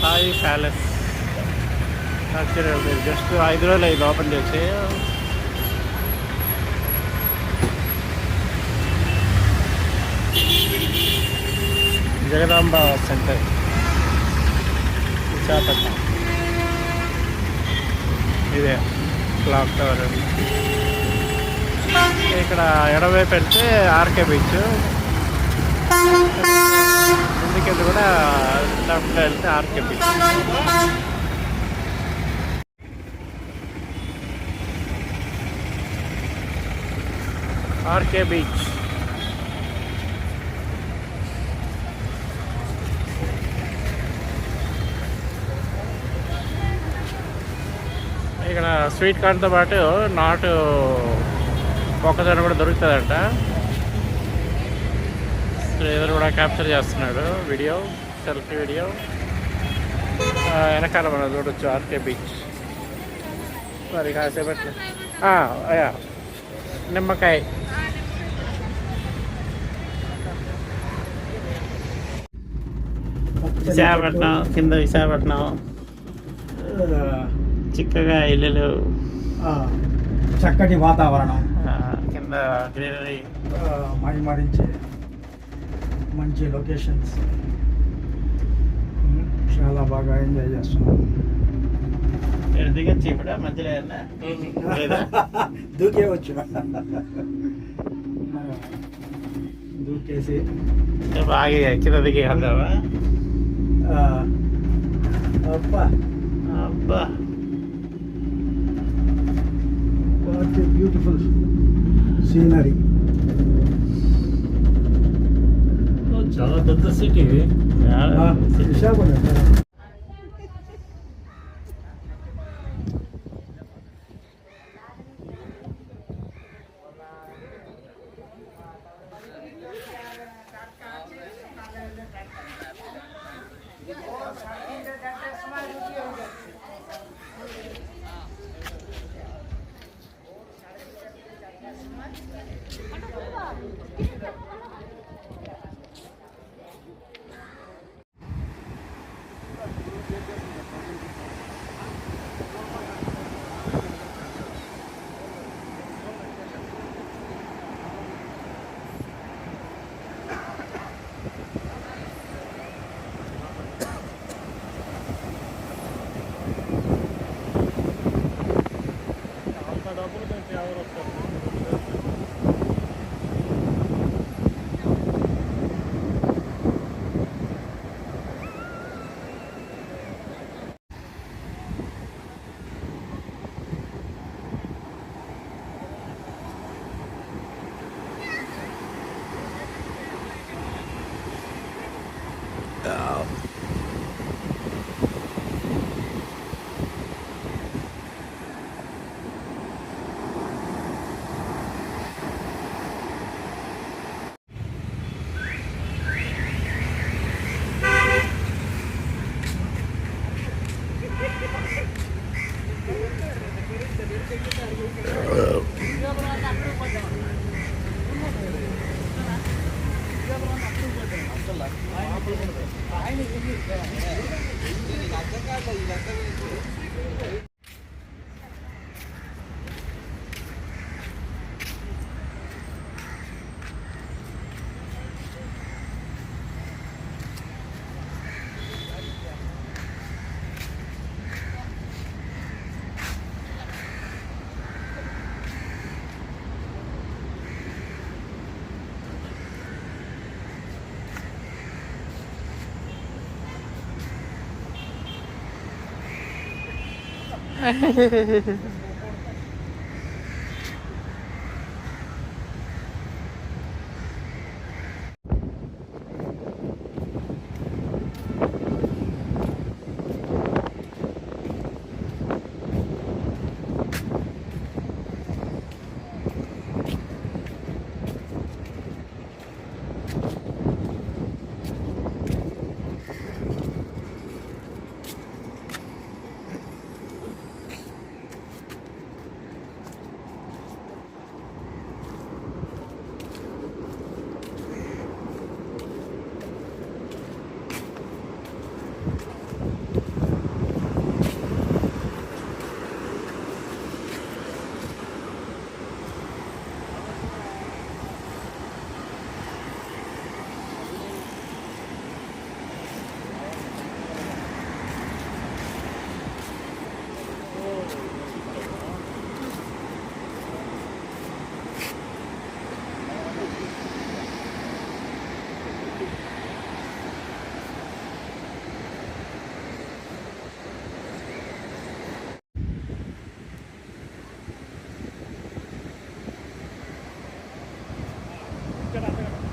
Sai palace actually just 5 రోజులు అయింది open చేసి. జగదాంబ సెంటర్ విశాఖపట్నం. ఇదే క్లాక్ టవర్. ఇక్కడ ఎడవైపు వెళ్తే ఆర్కే బీచ్, ముందుకెళ్ళి కూడా లెఫ్ట్లో వెళ్తే ఆర్కే బీచ్. ఆర్కే బీచ్ ఇక్కడ స్వీట్ కార్న్తో పాటు నాటు మొక్కజొన్న కూడా దొరుకుతుందంట. శ్రీధర్ కూడా క్యాప్చర్ చేస్తున్నాడు వీడియో, సెల్ఫీ వీడియో. వెనకాల మనం చూడొచ్చు ఆర్కే బీచ్. మరి కాసేపట్లో నిమ్మకాయ. విశాఖపట్నం కింద, విశాఖపట్నం చిక్కగా ఇల్లులు, చక్కటి వాతావరణం, కింద గ్రీనరీ, మైమరించే మంచి లొకేషన్స్. చాలా బాగా ఎంజాయ్ చేస్తున్నాం. దిగచ్చు ఇప్పుడు మధ్యలో దూకేవచ్చు. దూకేసి బాగా కింద దిగి వెళ్దామా? అబ్బా అబ్బా, వాట్ ఏ బ్యూటిఫుల్ సీనరీ. చాలా పెద్ద సిటీ విశాఖపట్నం.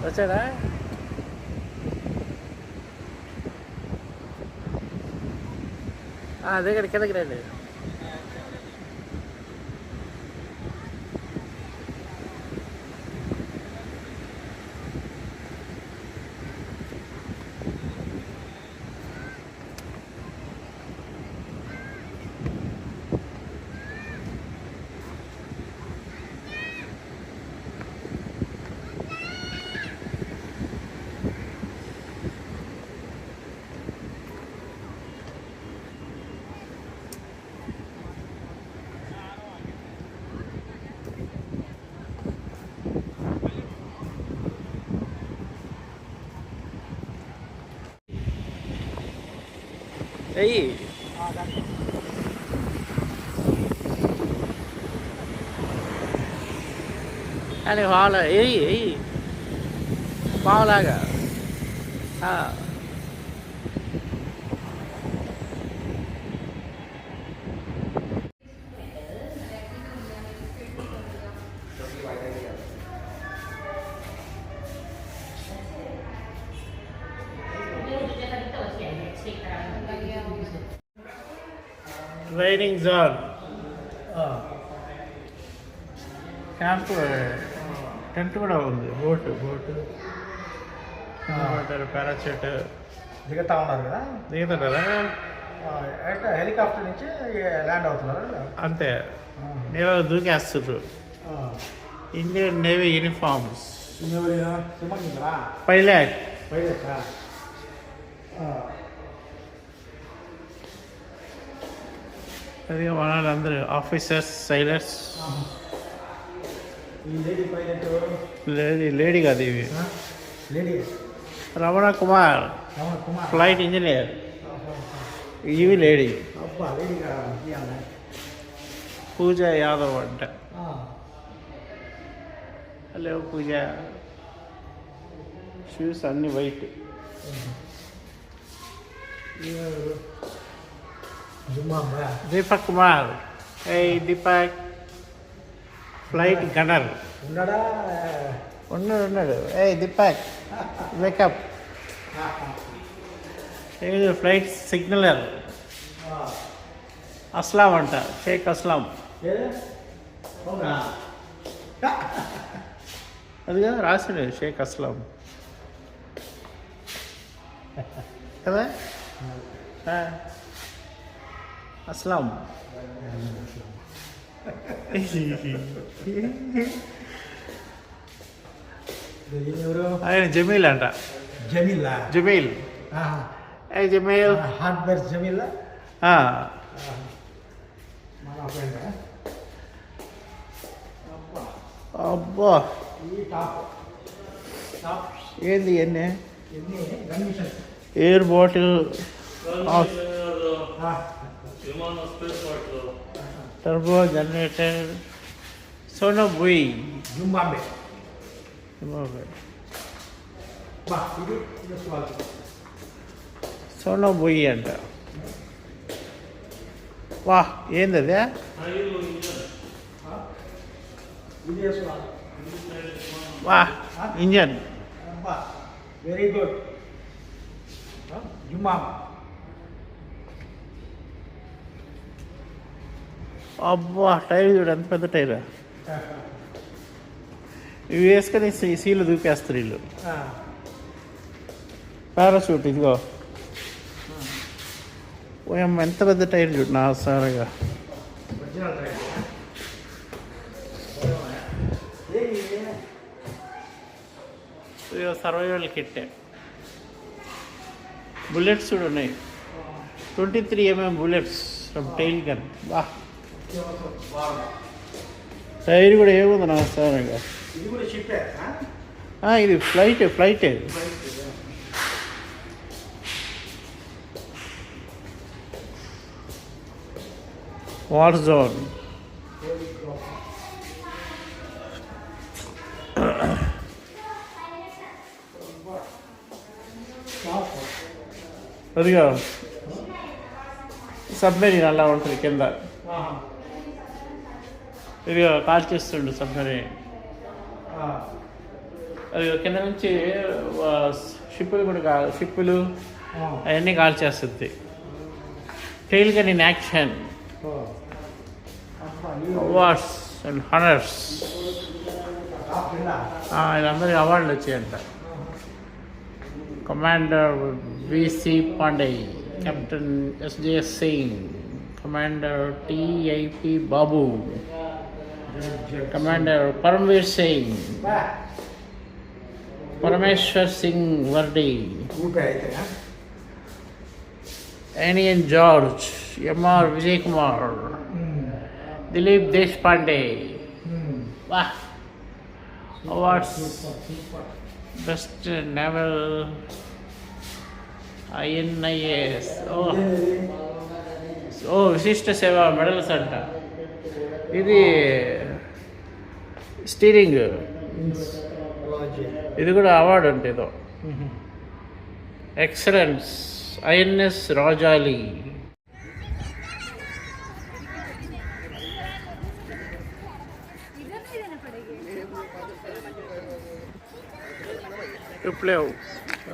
వచ్చాడా అదే ఇక్కడ కిందకి రండి ఎయ్యి అని పావులా ఎయ్యి ఎయ్యి పావులాగా ట్రైనింగ్ జోన్ క్యాంప్ టెంట్ కూడా ఉంది బోటు పారాచూట్ దిగుతా ఉన్నారు కదా, దిగుతున్నారా ఎట్లా హెలికాప్టర్ నుంచి ల్యాండ్ అవుతున్నారు. అంతే నేను దూకేస్తున్నారు. ఇండియన్ నేవీ యూనిఫామ్స్ పైలట్ అది వాళ్ళందరూ ఆఫీసర్స్ సైలర్స్. లేడీ కాదు ఇవి. Ramana Kumar flight engineer. ఇవి లేడీ. పూజ యాదవ్ అంట. హలో పూజ. షూస్ అన్ని వైట్. దీపక్ కుమార్. ఏ దీపక్ ఫ్లైట్ గన్నర్ ఉన్నాడు. ఏ దీపక్ వేకప్. ఫ్లైట్ సిగ్నలర్ అస్లాం అంట. షేక్ అస్లాం. అదిగా రాసాడు షేక్ అస్లాం కదా. అస్లాం ఆయన జమీల్ అంట. జమీల్ ఏ జమీల్ జమీల్ అబ్బా ఏంది ఎన్ని air bottle turbo generator sonobuoy Zimbabwe. Sonobuoy అంట. వా ఏంది అదే. వా ఇంజన్ వెరీ గుడ్. జింబాబ్వే. అబ్బా టైర్ చూడు ఎంత పెద్ద టైర్. ఇవి వేసుకొని సీలు దూకేస్తారు వీళ్ళు. పారాషూట్ ఇదిగో. ఓయమ్మ ఎంత పెద్ద టైర్ చూడు నా సారగా. సర్వైవల్ కిట్టే. బుల్లెట్స్ కూడా ఉన్నాయి. 23 mm bullets from tail gun. వా టైర్ కూడా ఏముంది నా సారగా. ఇది ఫ్లైట్ వార్ జోన్. అదిగా సబ్మెరీన్ అలా ఉంటుంది కింద. ఇదిగా కాల్ చేస్తుండు సబ్మెరీన్. అది కింద నుంచి షిప్పులు కూడా షిప్పులు అవన్నీ కాల్చేస్తుంది. Tail gun in action, awards and honours. వీళ్ళందరికీ అవార్డులు వచ్చాయంట. Commander VC Pandey, captain SJS Singh, commander TIP Babu, commander Paramvir Singh, Parameshwar Singh వర్డి, ఏనియన్ జార్జ్, ఎంఆర్ విజయ్ కుమార్, దిలీప్ దేశపాండే. వా అవార్డ్స్, బెస్ట్ నేవల్ ఐఎన్ఐఎస్, విశిష్ట సేవ మెడల్స్ అంట. ఇది స్టీరింగ్, ఇది కూడా అవార్డు అంటే ఏదో. Excellence INS Rajali. Tupolev,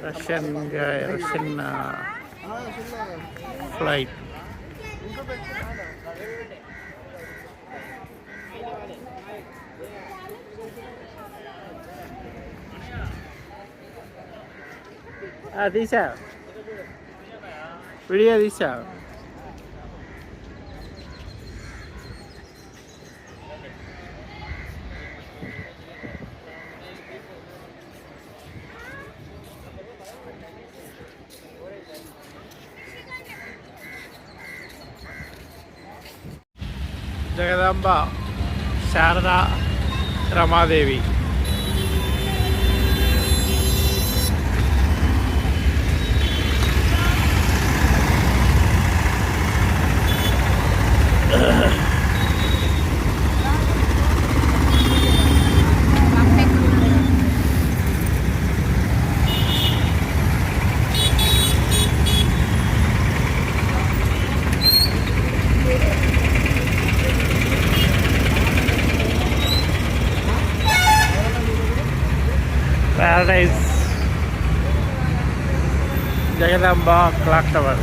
Russian guy, Russian flight. తీసా వీడియో తీసా. Jagadamba Sharada Ramadevi. Paradise, Jagadamba Clock Tower.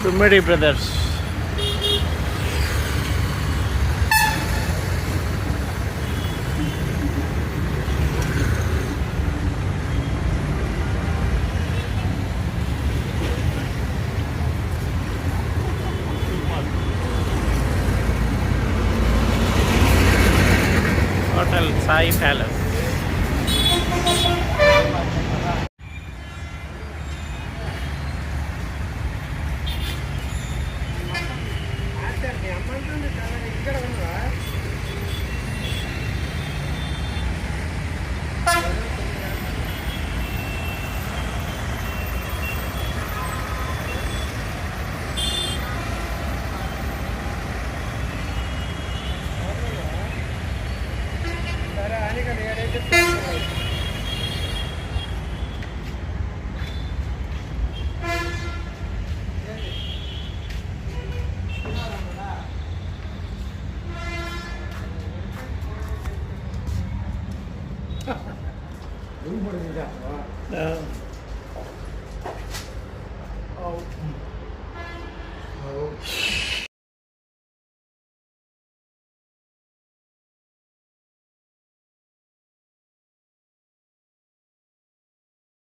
Tumedi Brothers. Hotel Sai Palace.